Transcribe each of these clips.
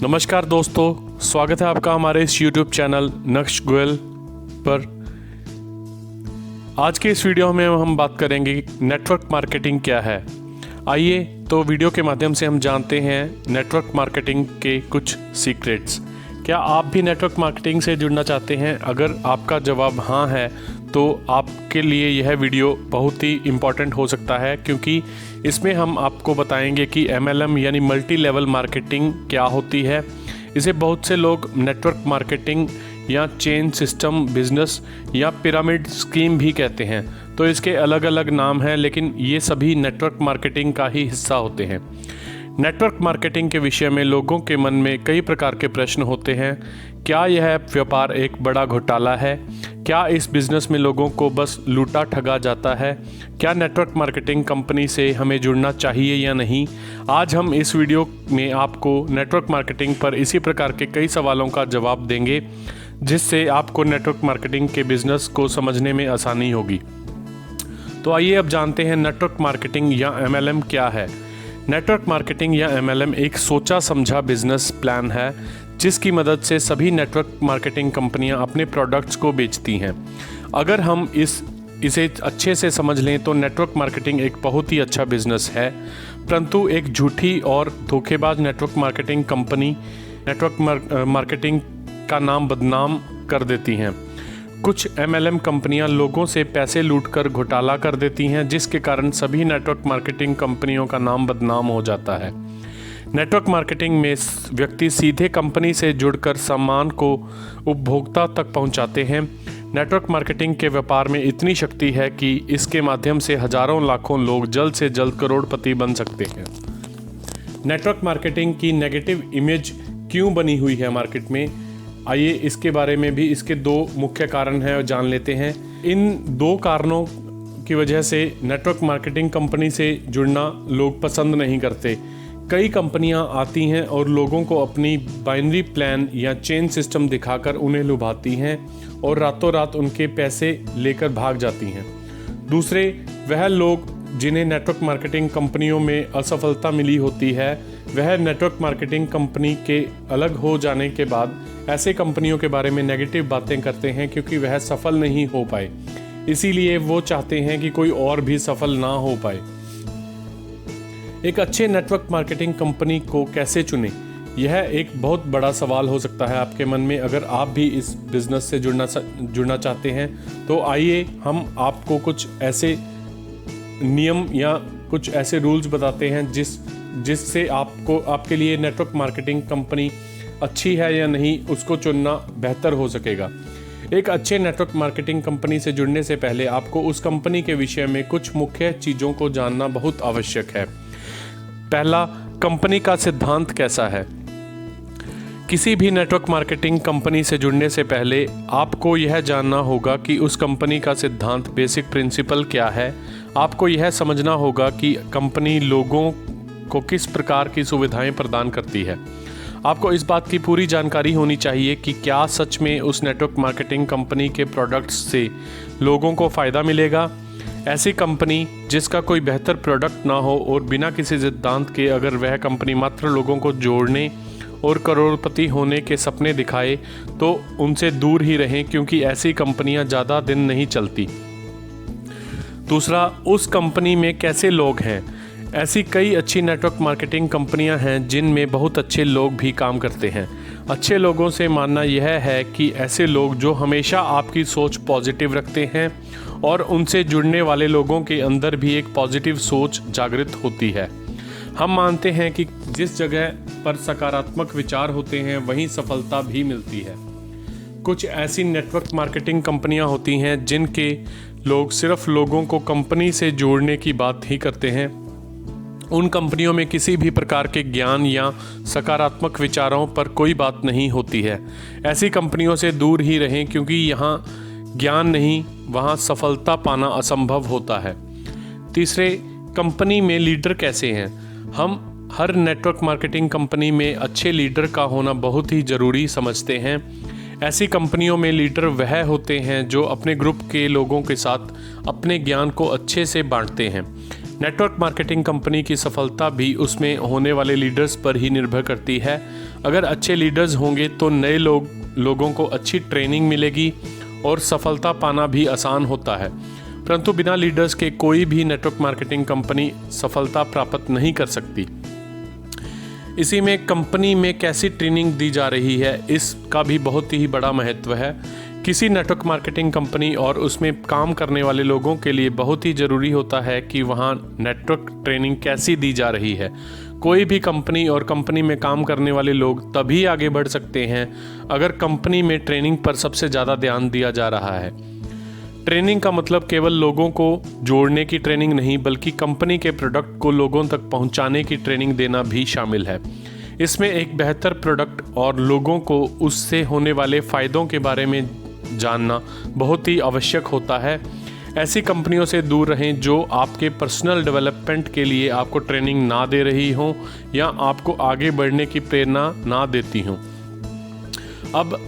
नमस्कार दोस्तों, स्वागत है आपका हमारे इस YouTube चैनल नक्श गोयल पर। आज के इस वीडियो में हम बात करेंगे नेटवर्क मार्केटिंग क्या है। आइए तो वीडियो के माध्यम से हम जानते हैं नेटवर्क मार्केटिंग के कुछ सीक्रेट्स। क्या आप भी नेटवर्क मार्केटिंग से जुड़ना चाहते हैं? अगर आपका जवाब हाँ है तो आपके लिए यह वीडियो बहुत ही इम्पॉर्टेंट हो सकता है, क्योंकि इसमें हम आपको बताएंगे कि MLM यानी मल्टी लेवल मार्केटिंग क्या होती है। इसे बहुत से लोग नेटवर्क मार्केटिंग या चेन सिस्टम बिजनेस या पिरामिड स्कीम भी कहते हैं। तो इसके अलग अलग नाम हैं, लेकिन ये सभी नेटवर्क मार्केटिंग का ही हिस्सा होते हैं। नेटवर्क मार्केटिंग के विषय में लोगों के मन में कई प्रकार के प्रश्न होते हैं। क्या यह व्यापार एक बड़ा घोटाला है? क्या इस बिज़नेस में लोगों को बस लूटा ठगा जाता है? क्या नेटवर्क मार्केटिंग कंपनी से हमें जुड़ना चाहिए या नहीं? आज हम इस वीडियो में आपको नेटवर्क मार्केटिंग पर इसी प्रकार के कई सवालों का जवाब देंगे, जिससे आपको नेटवर्क मार्केटिंग के बिज़नेस को समझने में आसानी होगी। तो आइए अब जानते हैं नेटवर्क मार्केटिंग या MLM क्या है। नेटवर्क मार्केटिंग या MLM एक सोचा समझा बिजनेस प्लान है, जिसकी मदद से सभी नेटवर्क मार्केटिंग कंपनियां अपने प्रोडक्ट्स को बेचती हैं। अगर हम इसे अच्छे से समझ लें तो नेटवर्क मार्केटिंग एक बहुत ही अच्छा बिजनेस है, परंतु एक झूठी और धोखेबाज network marketing company network marketing का नाम बदनाम कर देती हैं। कुछ MLM कंपनियां लोगों से पैसे लूटकर घोटाला कर देती हैं, जिसके कारण सभी नेटवर्क मार्केटिंग कंपनियों का नाम बदनाम हो जाता है। नेटवर्क मार्केटिंग में व्यक्ति सीधे कंपनी से जुड़कर सामान को उपभोक्ता तक पहुंचाते हैं। नेटवर्क मार्केटिंग के व्यापार में इतनी शक्ति है कि इसके माध्यम से हजारों लाखों लोग जल्द से जल्द करोड़पति बन सकते हैं। नेटवर्क मार्केटिंग की नेगेटिव इमेज क्यों बनी हुई है मार्केट में? आइए इसके बारे में भी, इसके दो मुख्य कारण हैं, जान लेते हैं। इन दो कारणों की वजह से नेटवर्क मार्केटिंग कंपनी से जुड़ना लोग पसंद नहीं करते। कई कंपनियां आती हैं और लोगों को अपनी बाइनरी प्लान या चेन सिस्टम दिखाकर उन्हें लुभाती हैं और रातों रात उनके पैसे लेकर भाग जाती हैं। दूसरे वह लोग जिन्हें नेटवर्क मार्केटिंग कंपनियों में असफलता मिली होती है, वह नेटवर्क मार्केटिंग कंपनी के अलग हो जाने के बाद ऐसे कंपनियों के बारे में नेगेटिव बातें करते हैं, क्योंकि वह सफल नहीं हो पाए। इसीलिए वो चाहते हैं कि कोई और भी सफल ना हो पाए। एक अच्छे नेटवर्क मार्केटिंग कंपनी को कैसे चुनें? यह एक बहुत बड़ा सवाल हो सकता है आपके मन में। अगर आप भी इस बिज़नेस से जुड़ना चाहते हैं तो आइए हम आपको कुछ ऐसे नियम या कुछ ऐसे रूल्स बताते हैं जिससे आपके लिए नेटवर्क मार्केटिंग कंपनी अच्छी है या नहीं, उसको चुनना बेहतर हो सकेगा। एक अच्छे नेटवर्क मार्केटिंग कंपनी से जुड़ने से पहले आपको उस कंपनी के विषय में कुछ मुख्य चीज़ों को जानना बहुत आवश्यक है। पहला, कंपनी का सिद्धांत कैसा है? किसी भी नेटवर्क मार्केटिंग कंपनी से जुड़ने से पहले आपको यह जानना होगा कि उस कंपनी का सिद्धांत, बेसिक प्रिंसिपल क्या है। आपको यह समझना होगा कि कंपनी लोगों को किस प्रकार की सुविधाएं प्रदान करती है। आपको इस बात की पूरी जानकारी होनी चाहिए कि क्या सच में उस नेटवर्क मार्केटिंग कंपनी के प्रोडक्ट्स से लोगों को फ़ायदा मिलेगा। ऐसी कंपनी जिसका कोई बेहतर प्रोडक्ट ना हो और बिना किसी सिद्धांत के अगर वह कंपनी मात्र लोगों को जोड़ने और करोड़पति होने के सपने दिखाए तो उनसे दूर ही रहें, क्योंकि ऐसी कंपनियां ज़्यादा दिन नहीं चलती। दूसरा, उस कंपनी में कैसे लोग हैं? ऐसी कई अच्छी नेटवर्क मार्केटिंग कंपनियां हैं जिनमें बहुत अच्छे लोग भी काम करते हैं। अच्छे लोगों से मानना यह है कि ऐसे लोग जो हमेशा आपकी सोच पॉजिटिव रखते हैं और उनसे जुड़ने वाले लोगों के अंदर भी एक पॉजिटिव सोच जागृत होती है। हम मानते हैं कि जिस जगह पर सकारात्मक विचार होते हैं वहीं सफलता भी मिलती है। कुछ ऐसी नेटवर्क मार्केटिंग कंपनियां होती हैं जिनके लोग सिर्फ लोगों को कंपनी से जोड़ने की बात ही करते हैं। उन कंपनियों में किसी भी प्रकार के ज्ञान या सकारात्मक विचारों पर कोई बात नहीं होती है। ऐसी कंपनियों से दूर ही रहें, क्योंकि यहाँ ज्ञान नहीं, वहाँ सफलता पाना असंभव होता है। तीसरे, कंपनी में लीडर कैसे हैं? हम हर नेटवर्क मार्केटिंग कंपनी में अच्छे लीडर का होना बहुत ही ज़रूरी समझते हैं। ऐसी कंपनियों में लीडर वह होते हैं जो अपने ग्रुप के लोगों के साथ अपने ज्ञान को अच्छे से बांटते हैं। नेटवर्क मार्केटिंग कंपनी की सफलता भी उसमें होने वाले लीडर्स पर ही निर्भर करती है। अगर अच्छे लीडर्स होंगे तो नए लोगों को अच्छी ट्रेनिंग मिलेगी और सफलता पाना भी आसान होता है। परंतु बिना लीडर्स के कोई भी नेटवर्क मार्केटिंग कंपनी सफलता प्राप्त नहीं कर सकती। इसी में कंपनी में कैसी ट्रेनिंग दी जा रही है, इसका भी बहुत ही बड़ा महत्व है। किसी नेटवर्क मार्केटिंग कंपनी और उसमें काम करने वाले लोगों के लिए बहुत ही ज़रूरी होता है कि वहाँ नेटवर्क ट्रेनिंग कैसी दी जा रही है। कोई भी कंपनी और कंपनी में काम करने वाले लोग तभी आगे बढ़ सकते हैं अगर कंपनी में ट्रेनिंग पर सबसे ज़्यादा ध्यान दिया जा रहा है। ट्रेनिंग का मतलब केवल लोगों को जोड़ने की ट्रेनिंग नहीं, बल्कि कंपनी के प्रोडक्ट को लोगों तक पहुंचाने की ट्रेनिंग देना भी शामिल है। इसमें एक बेहतर प्रोडक्ट और लोगों को उससे होने वाले फ़ायदों के बारे में जानना बहुत ही आवश्यक होता है। ऐसी कंपनियों से दूर रहें जो आपके पर्सनल डेवलपमेंट के लिए आपको ट्रेनिंग ना दे रही हों या आपको आगे बढ़ने की प्रेरणा ना देती हों। अब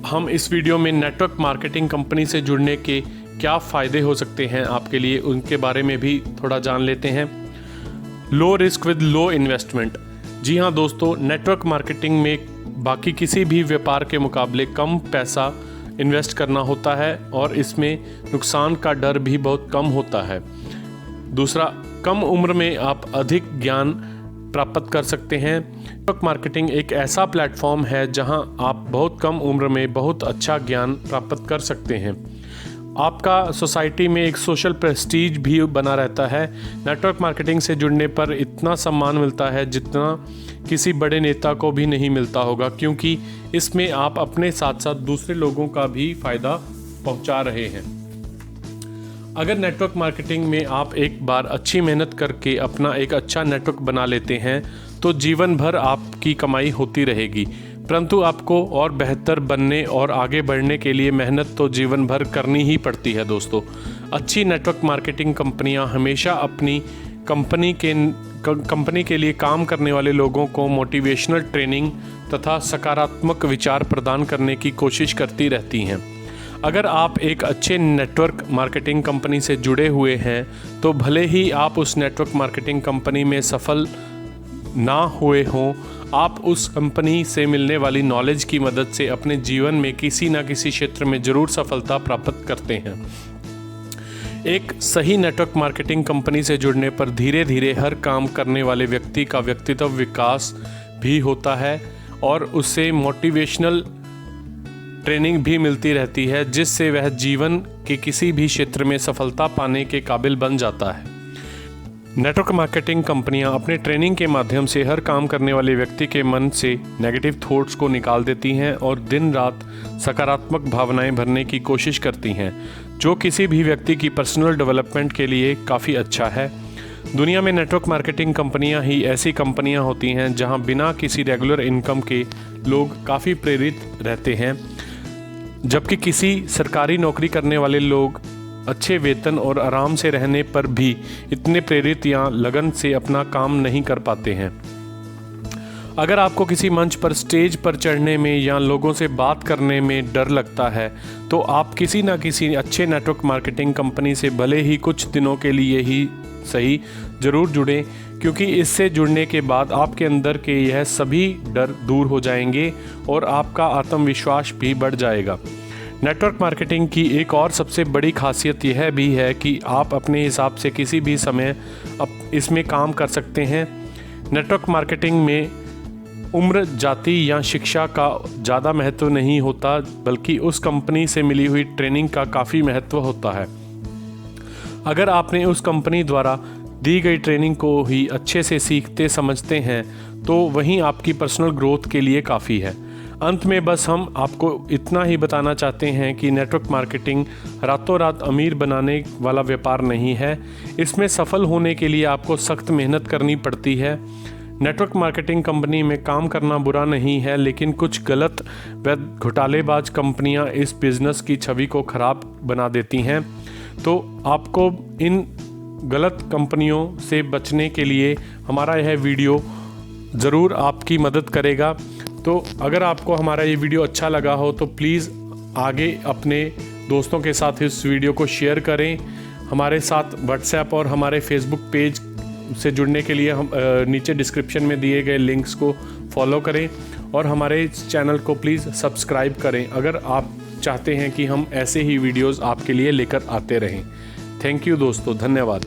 हम इस वीडियो में नेटवर्क मार्केटिंग कंपनी से जुड़ने के क्या फ़ायदे हो सकते हैं आपके लिए, उनके बारे में भी थोड़ा जान लेते हैं। Low risk with low investment. जी हाँ दोस्तों, नेटवर्क मार्केटिंग में बाकी किसी भी व्यापार के मुकाबले कम पैसा इन्वेस्ट करना होता है और इसमें नुकसान का डर भी बहुत कम होता है। दूसरा, कम उम्र में आप अधिक ज्ञान प्राप्त कर सकते हैं। नेटवर्क मार्केटिंग एक ऐसा प्लेटफॉर्म है जहां आप बहुत कम उम्र में बहुत अच्छा ज्ञान प्राप्त कर सकते हैं। आपका सोसाइटी में एक सोशल प्रेस्टीज भी बना रहता है। नेटवर्क मार्केटिंग से जुड़ने पर इतना सम्मान मिलता है जितना किसी बड़े नेता को भी नहीं मिलता होगा, क्योंकि इसमें आप अपने साथ साथ दूसरे लोगों का भी फ़ायदा पहुंचा रहे हैं। अगर नेटवर्क मार्केटिंग में आप एक बार अच्छी मेहनत करके अपना एक अच्छा नेटवर्क बना लेते हैं तो जीवन भर आपकी कमाई होती रहेगी। परंतु आपको और बेहतर बनने और आगे बढ़ने के लिए मेहनत तो जीवन भर करनी ही पड़ती है दोस्तों। अच्छी नेटवर्क मार्केटिंग कंपनियां हमेशा अपनी कंपनी के लिए काम करने वाले लोगों को मोटिवेशनल ट्रेनिंग तथा सकारात्मक विचार प्रदान करने की कोशिश करती रहती हैं। अगर आप एक अच्छे नेटवर्क मार्केटिंग कंपनी से जुड़े हुए हैं तो भले ही आप उस नेटवर्क मार्केटिंग कंपनी में सफल ना हुए हों, आप उस कंपनी से मिलने वाली नॉलेज की मदद से अपने जीवन में किसी न किसी क्षेत्र में ज़रूर सफलता प्राप्त करते हैं। एक सही नेटवर्क मार्केटिंग कंपनी से जुड़ने पर धीरे धीरे हर काम करने वाले व्यक्ति का व्यक्तित्व विकास भी होता है और उससे मोटिवेशनल ट्रेनिंग भी मिलती रहती है, जिससे वह जीवन के किसी भी क्षेत्र में सफलता पाने के काबिल बन जाता है। नेटवर्क मार्केटिंग कंपनियां अपने ट्रेनिंग के माध्यम से हर काम करने वाले व्यक्ति के मन से नेगेटिव थॉट्स को निकाल देती हैं और दिन रात सकारात्मक भावनाएं भरने की कोशिश करती हैं, जो किसी भी व्यक्ति की पर्सनल डेवलपमेंट के लिए काफ़ी अच्छा है। दुनिया में नेटवर्क मार्केटिंग कंपनियां ही ऐसी कंपनियां होती हैं जहां बिना किसी रेगुलर इनकम के लोग काफ़ी प्रेरित रहते हैं, जबकि किसी सरकारी नौकरी करने वाले लोग अच्छे वेतन और आराम से रहने पर भी इतने प्रेरित या लगन से अपना काम नहीं कर पाते हैं। अगर आपको किसी मंच पर स्टेज पर चढ़ने में या लोगों से बात करने में डर लगता है तो आप किसी न किसी अच्छे नेटवर्क मार्केटिंग कंपनी से भले ही कुछ दिनों के लिए ही सही ज़रूर जुड़ें, क्योंकि इससे जुड़ने के बाद आपके अंदर के यह सभी डर दूर हो जाएंगे और आपका आत्मविश्वास भी बढ़ जाएगा। नेटवर्क मार्केटिंग की एक और सबसे बड़ी खासियत यह भी है कि आप अपने हिसाब से किसी भी समय इसमें काम कर सकते हैं। नेटवर्क मार्केटिंग में उम्र, जाति या शिक्षा का ज़्यादा महत्व नहीं होता, बल्कि उस कंपनी से मिली हुई ट्रेनिंग का काफ़ी महत्व होता है। अगर आपने उस कंपनी द्वारा दी गई ट्रेनिंग को ही अच्छे से सीखते समझते हैं तो वहीं आपकी पर्सनल ग्रोथ के लिए काफ़ी है। अंत में बस हम आपको इतना ही बताना चाहते हैं कि नेटवर्क मार्केटिंग रातों रात अमीर बनाने वाला व्यापार नहीं है। इसमें सफल होने के लिए आपको सख्त मेहनत करनी पड़ती है। नेटवर्क मार्केटिंग कंपनी में काम करना बुरा नहीं है, लेकिन कुछ गलत व घोटालेबाज कंपनियां इस बिज़नेस की छवि को ख़राब बना देती हैं। तो आपको इन गलत कंपनियों से बचने के लिए हमारा यह वीडियो ज़रूर आपकी मदद करेगा। तो अगर आपको हमारा ये वीडियो अच्छा लगा हो तो प्लीज़ आगे अपने दोस्तों के साथ इस वीडियो को शेयर करें। हमारे साथ व्हाट्सएप और हमारे फेसबुक पेज से जुड़ने के लिए हम नीचे डिस्क्रिप्शन में दिए गए लिंक्स को फॉलो करें और हमारे चैनल को प्लीज़ सब्सक्राइब करें अगर आप चाहते हैं कि हम ऐसे ही वीडियोस आपके लिए लेकर आते रहें। थैंक यू दोस्तों, धन्यवाद।